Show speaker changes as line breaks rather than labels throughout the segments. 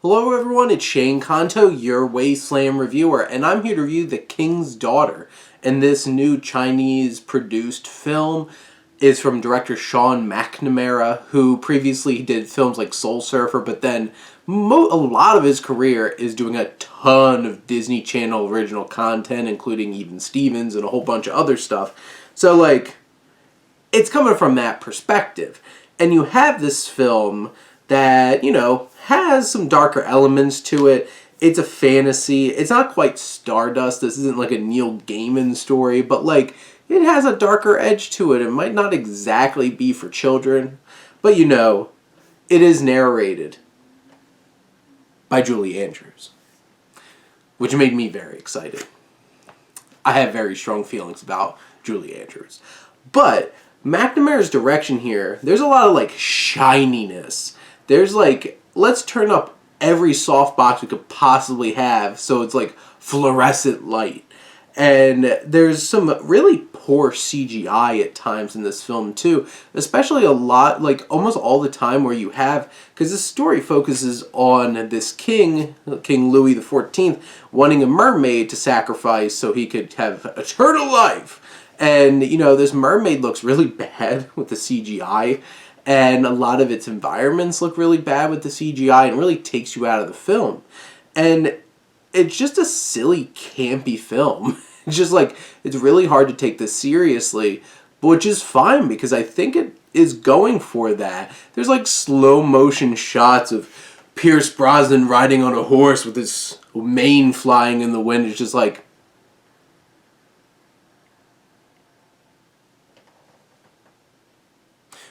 Hello everyone, it's Shane Kanto, your Wasteland reviewer, and I'm here to review The King's Daughter. And this new Chinese-produced film is from director Sean McNamara, who previously did films like Soul Surfer, but then a lot of his career is doing a ton of Disney Channel original content, including Even Stevens and a whole bunch of other stuff. So, it's coming from that perspective. And you have this film that, has some darker elements to it. It's a fantasy. It's not quite Stardust. This isn't like a Neil Gaiman story, but it has a darker edge to it. It might not exactly be for children, but it is narrated by Julie Andrews, which made me very excited. I have very strong feelings about Julie Andrews. But McNamara's direction here, there's a lot of shininess. There's let's turn up every softbox we could possibly have so it's fluorescent light. And there's some really poor CGI at times in this film too, especially a lot, almost all the time where you have, because this story focuses on this king, King Louis XIV, wanting a mermaid to sacrifice so he could have eternal life. And, this mermaid looks really bad with the CGI, and a lot of its environments look really bad with the CGI, and really takes you out of the film. And it's just a silly, campy film. It's just it's really hard to take this seriously, which is fine because I think it is going for that. There's slow motion shots of Pierce Brosnan riding on a horse with his mane flying in the wind. It's just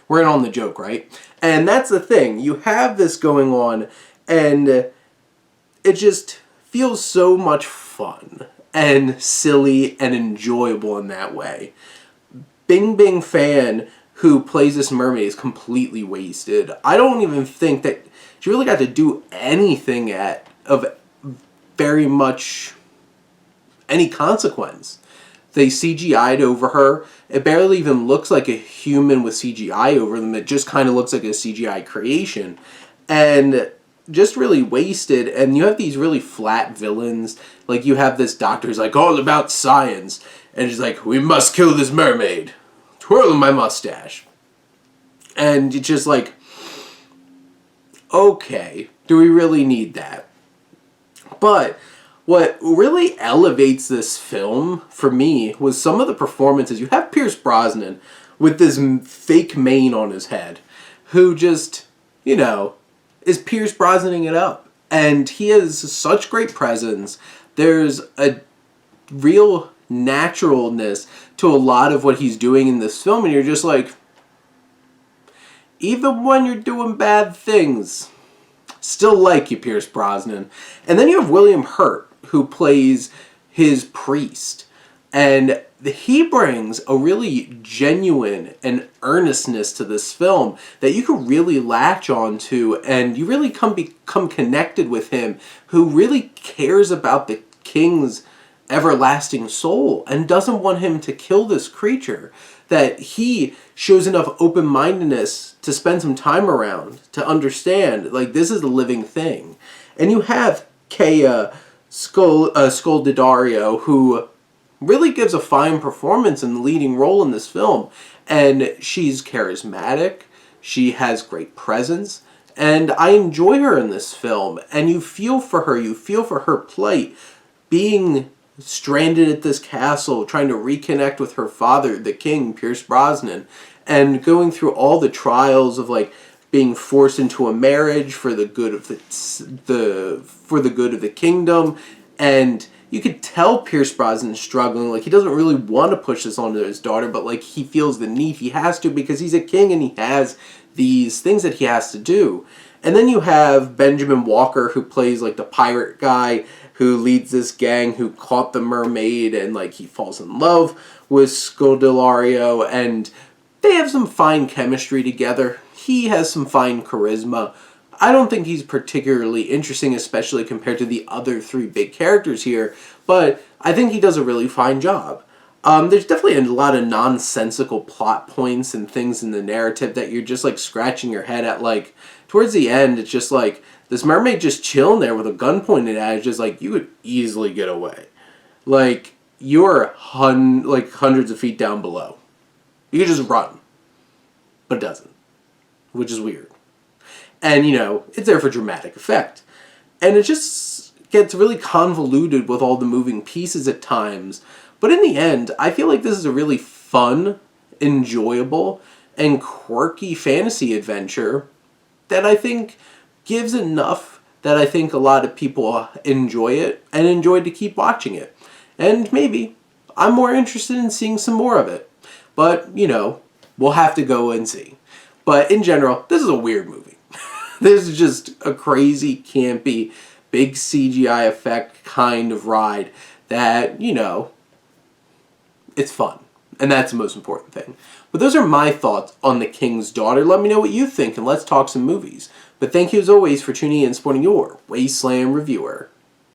we're in on the joke, right? And that's the thing. You have this going on, and it just feels so much fun and silly and enjoyable in that way. Bingbing fan who plays this mermaid is completely wasted. I don't even think that she really got to do anything of very much any consequence. They CGI'd over her. It barely even looks like a human with CGI over them. It just kind of looks like a CGI creation. And just really wasted. And you have these really flat villains. You have this doctor who's all about science. And she's we must kill this mermaid. Twirling my mustache. And it's just okay, do we really need that? But what really elevates this film, for me, was some of the performances. You have Pierce Brosnan with this fake mane on his head, who just, is Pierce Brosnaning it up. And he has such great presence. There's a real naturalness to a lot of what he's doing in this film, and you're just even when you're doing bad things, still like you, Pierce Brosnan. And then you have William Hurt, who plays his priest. And he brings a really genuine and earnestness to this film that you can really latch on to, and you really become connected with him, who really cares about the king's everlasting soul and doesn't want him to kill this creature. That he shows enough open-mindedness to spend some time around, to understand, this is a living thing. And you have Kea Scodelario, who really gives a fine performance in the leading role in this film. And she's charismatic, she has great presence, and I enjoy her in this film. And you feel for her plight, being stranded at this castle, trying to reconnect with her father, the king, Pierce Brosnan, and going through all the trials of being forced into a marriage for the good of the kingdom. And you could tell Pierce Brosnan's struggling. He doesn't really want to push this onto his daughter, but he feels the need. He has to, because he's a king and he has these things that he has to do. And then you have Benjamin Walker, who plays the pirate guy who leads this gang who caught the mermaid, and he falls in love with Scodelario, and they have some fine chemistry together. He has some fine charisma. I don't think he's particularly interesting, especially compared to the other three big characters here, but I think he does a really fine job. There's definitely a lot of nonsensical plot points and things in the narrative that you're just like scratching your head at. Like towards the end, it's just like this mermaid just chilling there with a gun pointed at it. It's just like you could easily get away. Like you're hundreds of feet down below. You could just run, but it doesn't, which is weird. And it's there for dramatic effect, and it just gets really convoluted with all the moving pieces at times. But in the end, I feel like this is a really fun, enjoyable, and quirky fantasy adventure that I think gives enough that I think a lot of people enjoy it and enjoy to keep watching it. And maybe I'm more interested in seeing some more of it. But, we'll have to go and see. But in general, this is a weird movie. This is just a crazy, campy, big CGI effect kind of ride that, it's fun. And that's the most important thing. But those are my thoughts on The King's Daughter. Let me know what you think, and let's talk some movies. But thank you as always for tuning in and supporting your Wasteland reviewer.